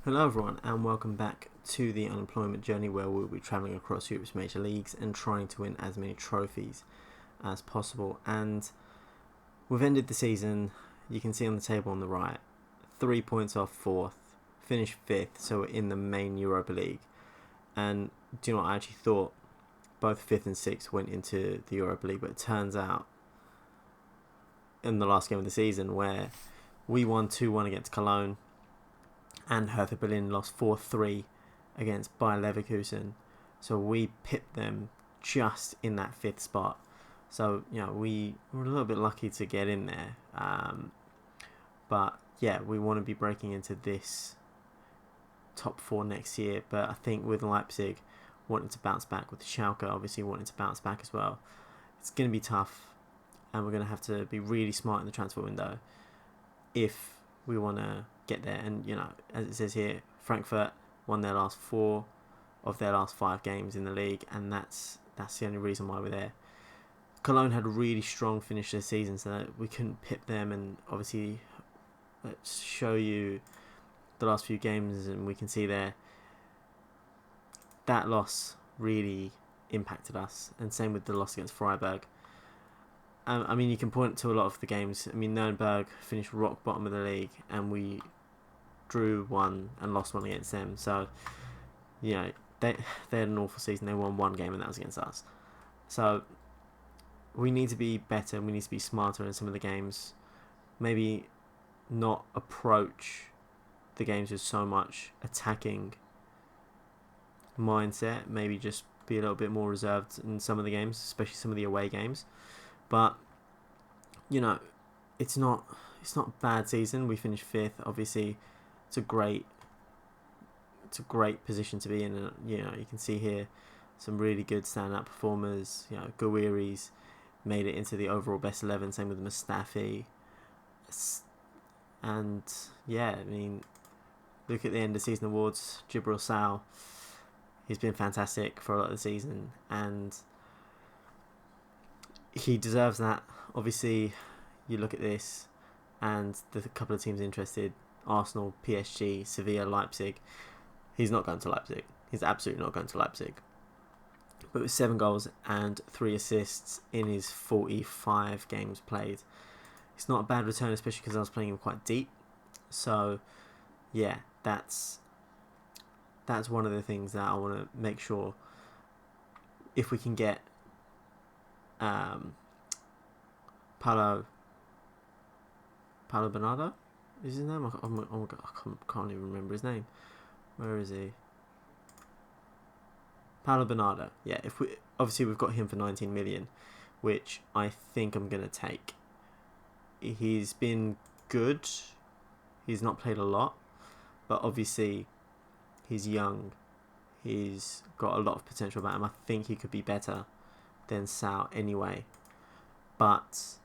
Hello everyone and welcome back to the unemployment journey where we'll be travelling across Europe's major leagues and trying to win as many trophies as possible. And we've ended the season, you can see on the table on the right, 3 points off 4th, finished 5th, so we're in the main Europa League. And do you know what, I actually thought both 5th and 6th went into the Europa League, but it turns out in the last game of the season where we won 2-1 against Cologne and Hertha Berlin lost 4-3 against Bayer Leverkusen. So we pipped them just in that 5th spot. So, we were a little bit lucky to get in there. But, yeah, we want to be breaking into this top 4 next year. But I think with Leipzig wanting to bounce back, with Schalke obviously wanting to bounce back as well, it's going to be tough. And we're going to have to be really smart in the transfer window if we want to get there. And as it says here, Frankfurt won their last 4 of their last 5 games in the league, and that's the only reason why we're there. Cologne had a really strong finish to the season, so that we couldn't pip them. And obviously, let's show you the last few games, and we can see there that loss really impacted us, and same with the loss against Freiburg. You can point to a lot of the games. Nuremberg finished rock bottom of the league, and we drew 1 and lost 1 against them. So, they had an awful season. They won 1 game, and that was against us. So, we need to be better. We need to be smarter in some of the games. Maybe not approach the games with so much attacking mindset. Maybe just be a little bit more reserved in some of the games, especially some of the away games. But it's not a bad season. We finished 5th. Obviously, it's a great position to be in. And you can see here some really good standout performers. Gouiri's made it into the overall best 11. Same with Mustafi. And look at the end of season awards. Djibril Sow, he's been fantastic for a lot of the season, and he deserves that. Obviously, you look at this, and there's a couple of teams interested: Arsenal, PSG, Sevilla, Leipzig. He's not going to Leipzig. He's absolutely not going to Leipzig. But with 7 goals and 3 assists in his 45 games played, it's not a bad return, especially because I was playing him quite deep. So, yeah, that's one of the things that I want to make sure, if we can get Paulo Bernardo is his name? I can't even remember his name. Where is he? Paulo Bernardo. Yeah, we've got him for 19 million, which I think I'm gonna take. He's been good. He's not played a lot, but obviously he's young. He's got a lot of potential about him. I think he could be better than Sal anyway, but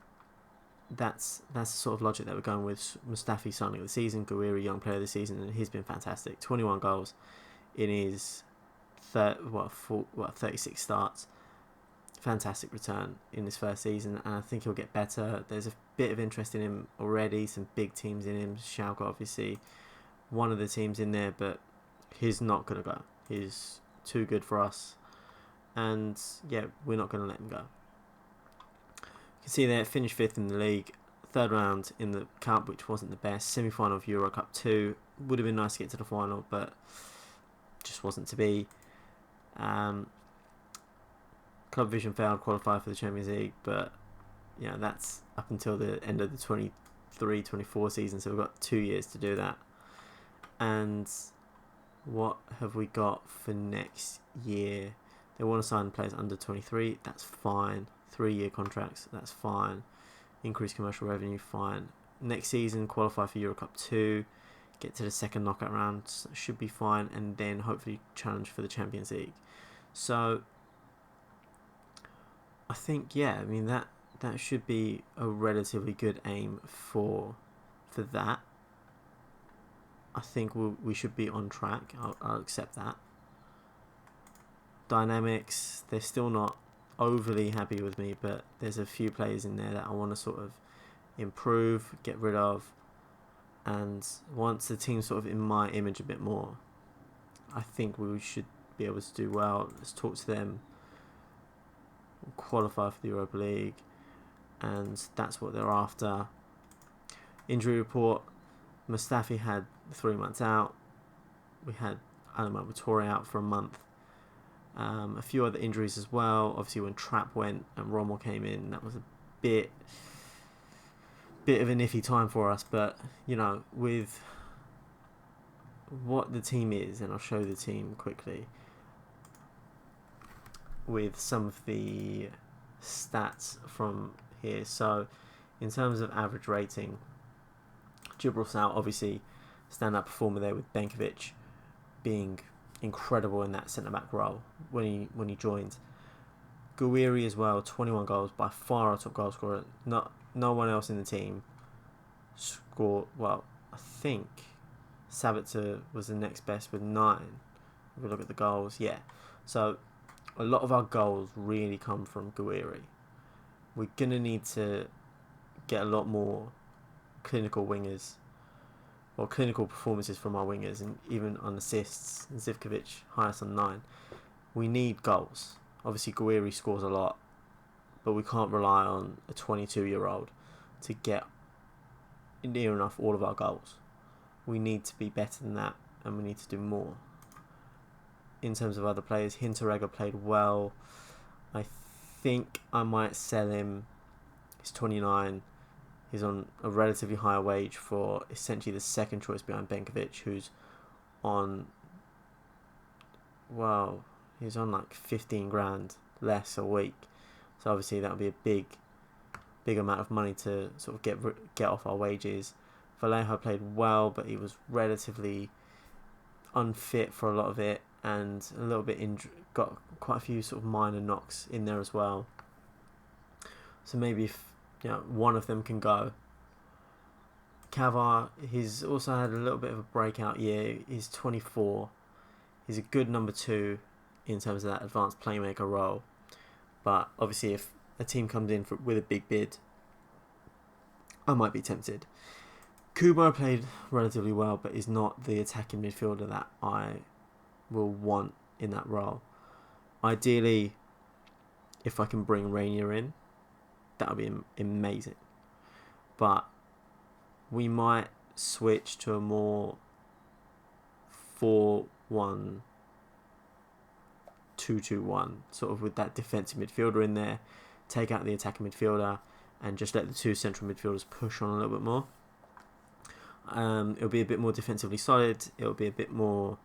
that's the sort of logic that we're going with. Mustafi signing of the season, Gouiri young player of the season, and he's been fantastic. 21 goals in his 36 starts. Fantastic return in his first season, and I think he'll get better. There's a bit of interest in him already, some big teams in him. Schalke obviously one of the teams in there, but he's not going to go. He's too good for us, and we're not going to let him go. You can see there, finished 5th in the league, 3rd round in the cup, which wasn't the best. Semi-final of Euro Cup 2, would have been nice to get to the final, but just wasn't to be. Club Vision failed, qualify for the Champions League, but that's up until the end of the 23-24 season, so we've got 2 years to do that. And what have we got for next year? They want to sign players under 23, that's fine. 3-year contracts, that's fine. Increased commercial revenue, fine. Next season, qualify for Euro Cup 2, get to the second knockout round, should be fine, and then hopefully challenge for the Champions League. So I think that should be a relatively good aim for that. I think we should be on track. I'll accept that. Dynamics, they're still not overly happy with me, but there's a few players in there that I want to sort of improve, get rid of. And once the team's sort of in my image a bit more, I think we should be able to do well. Let's talk to them, qualify for the Europa League, and that's what they're after. Injury report: Mustafi had 3 months out. We had Alimar Vittori out for a month. A few other injuries as well. Obviously, when Trapp went and Rommel came in, that was a bit of an iffy time for us. But with what the team is, and I'll show the team quickly with some of the stats from here. So, in terms of average rating, Gibraltar obviously stand-up performer there with Benkovic being incredible in that centre-back role when he joined. Gouiri as well, 21 goals, by far our top goal scorer. No one else in the team scored. Well, I think Sabitzer was the next best with 9. If we look at the goals, yeah. So a lot of our goals really come from Gouiri. We're gonna need to get a lot more clinical wingers, or clinical performances from our wingers, and even on assists. Zivkovic, highest on 9. We need goals. Obviously, Gouiri scores a lot, but we can't rely on a 22-year-old to get near enough all of our goals. We need to be better than that, and we need to do more. In terms of other players, Hinteregger played well. I think I might sell him. He's 29. He's on a relatively higher wage for essentially the second choice behind Benkovic, who's on, well, he's on like 15 grand less a week. So obviously that would be a big amount of money to sort of get off our wages. Vallejo played well, but he was relatively unfit for a lot of it, and a little bit got quite a few sort of minor knocks in there as well. So maybe if one of them can go. Cavar, he's also had a little bit of a breakout year. He's 24. He's a good number 2 in terms of that advanced playmaker role. But obviously, if a team comes in with a big bid, I might be tempted. Kubo played relatively well, but is not the attacking midfielder that I will want in that role. Ideally, if I can bring Rainier in, that would be amazing. But we might switch to a more 4-1-2-2-1, sort of with that defensive midfielder in there, take out the attacking midfielder, and just let the 2 central midfielders push on a little bit more. It'll be a bit more defensively solid, it'll be a bit more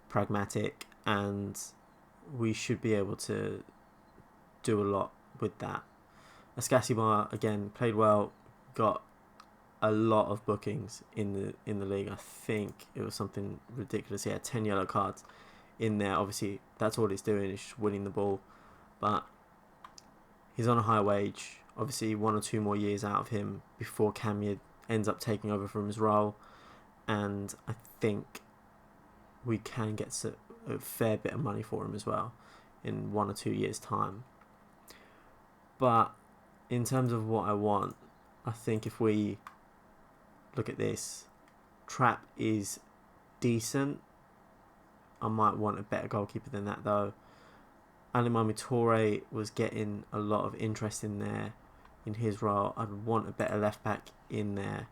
pragmatic, and we should be able to do a lot with that. Askasibar again played well, got a lot of bookings in the league. I think it was something ridiculous. He had 10 yellow cards in there. Obviously, that's all he's doing, is just winning the ball. But he's on a high wage. Obviously, 1 or 2 more years out of him before Kamyid ends up taking over from his role, and I think we can get a fair bit of money for him as well in 1 or 2 years' time. But in terms of what I want, I think if we look at this, Trapp is decent. I might want a better goalkeeper than that though. Alimar Vittori was getting a lot of interest in there in his role. I'd want a better left back in there,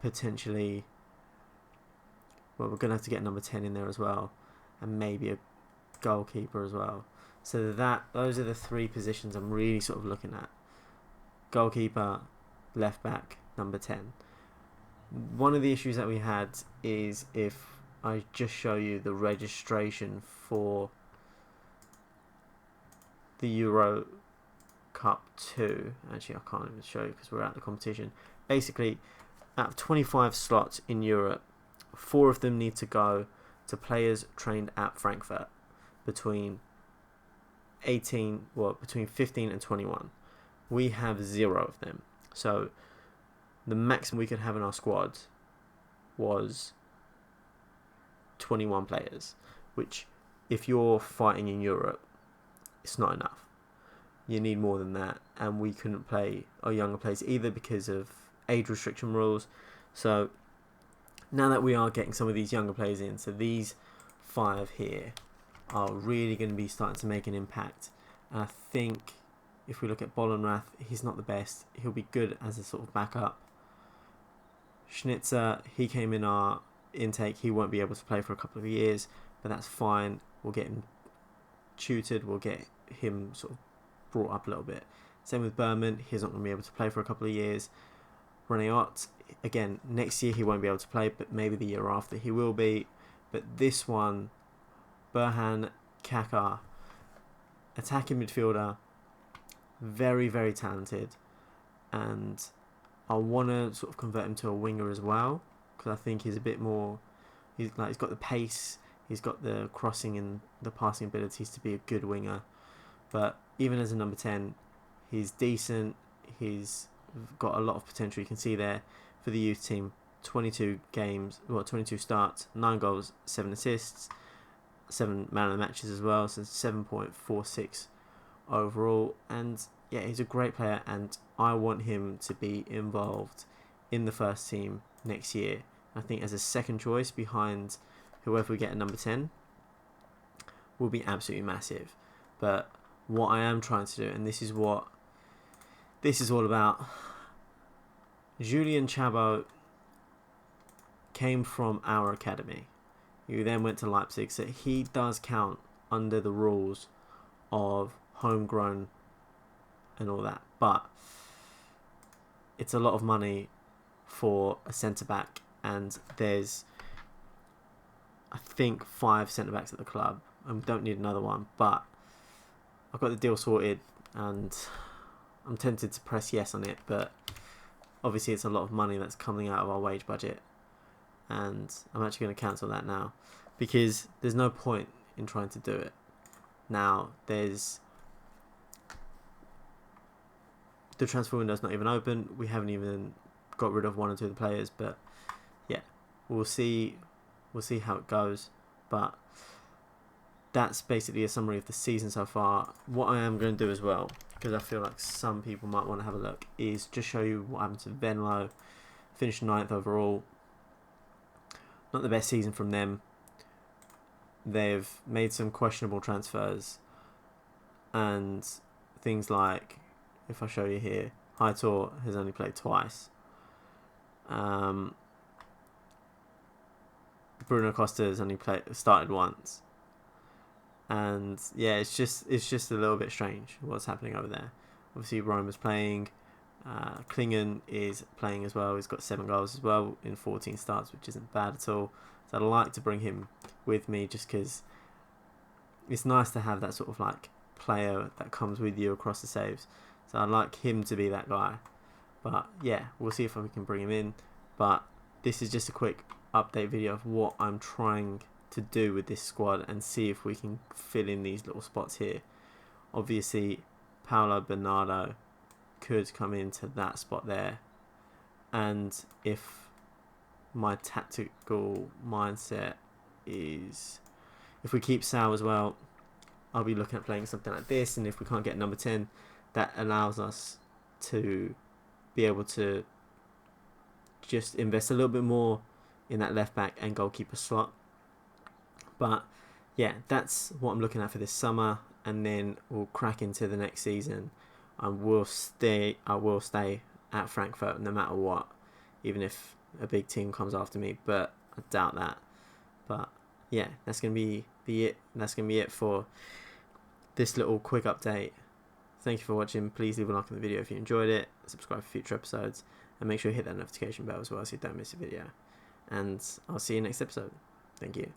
potentially. Well, we're going to have to get number 10 in there as well, and maybe a goalkeeper as well. So those are the 3 positions I'm really sort of looking at: goalkeeper, left back, number 10. One of the issues that we had is, if I just show you the registration for the Euro Cup 2, actually I can't even show you because we're out of the competition. Basically, out of 25 slots in Europe, 4 of them need to go to players trained at Frankfurt between 15 and 21. We have 0 of them. So the maximum we could have in our squad was 21 players, which, if you're fighting in Europe, it's not enough. You need more than that, and we couldn't play our younger players either because of age restriction rules. So now that we are getting some of these younger players in, so these 5 here are really going to be starting to make an impact. And I think if we look at Bollenrath, he's not the best. He'll be good as a sort of backup. Schnitzer, he came in our intake. He won't be able to play for a couple of years, but that's fine. We'll get him tutored. We'll get him sort of brought up a little bit. Same with Berman. He's not going to be able to play for a couple of years. Renéot, again, next year he won't be able to play, but maybe the year after he will be. But this one, Burhan Kaka, attacking midfielder, very, very talented. And I want to sort of convert him to a winger as well, because I think he's a bit more, he's got the pace, he's got the crossing and the passing abilities to be a good winger. But even as a number 10, he's decent, he's got a lot of potential. You can see there for the youth team, 22 starts, 9 goals, 7 assists, 7 man of the matches as well, so 7.46 overall. And yeah, he's a great player, and I want him to be involved in the first team next year. I think as a second choice behind whoever we get at number 10 will be absolutely massive. But what I am trying to do, and this is what this is all about, Julien Chabot came from our academy. He then went to Leipzig, so he does count under the rules of homegrown and all that. But it's a lot of money for a centre-back, and there's, I think, 5 centre-backs at the club, and we don't need another one. But I've got the deal sorted, and I'm tempted to press yes on it, but obviously it's a lot of money that's coming out of our wage budget, and I'm actually going to cancel that now, because there's no point in trying to do it. Now, the transfer window's not even open. We haven't even got rid of 1 or 2 of the players, but yeah, we'll see how it goes. But that's basically a summary of the season so far. What I am going to do as well, because I feel like some people might want to have a look, is just show you what happened to Venlo. Finished 9th overall. Not the best season from them. They've made some questionable transfers, and things like, if I show you here, Heitor has only played twice. Bruno Costa has only started once. And yeah, it's just a little bit strange what's happening over there. Obviously, Roma's playing. Klingen is playing as well. He's got 7 goals as well in 14 starts, which isn't bad at all. So I'd like to bring him with me, just because it's nice to have that sort of like player that comes with you across the saves. So I'd like him to be that guy. But yeah, we'll see if we can bring him in. But this is just a quick update video of what I'm trying to do with this squad, and see if we can fill in these little spots here. Obviously, Paulo Bernardo could come into that spot there, and if my tactical mindset is, if we keep Sal as well, I'll be looking at playing something like this. And if we can't get number 10, that allows us to be able to just invest a little bit more in that left back and goalkeeper slot. But yeah, that's what I'm looking at for this summer, and then we'll crack into the next season. I will stay at Frankfurt no matter what, even if a big team comes after me, but I doubt that. But yeah, that's gonna be it. That's gonna be it for this little quick update. Thank you for watching. Please leave a like on the video if you enjoyed it. Subscribe for future episodes, and make sure you hit that notification bell as well so you don't miss a video. And I'll see you next episode. Thank you.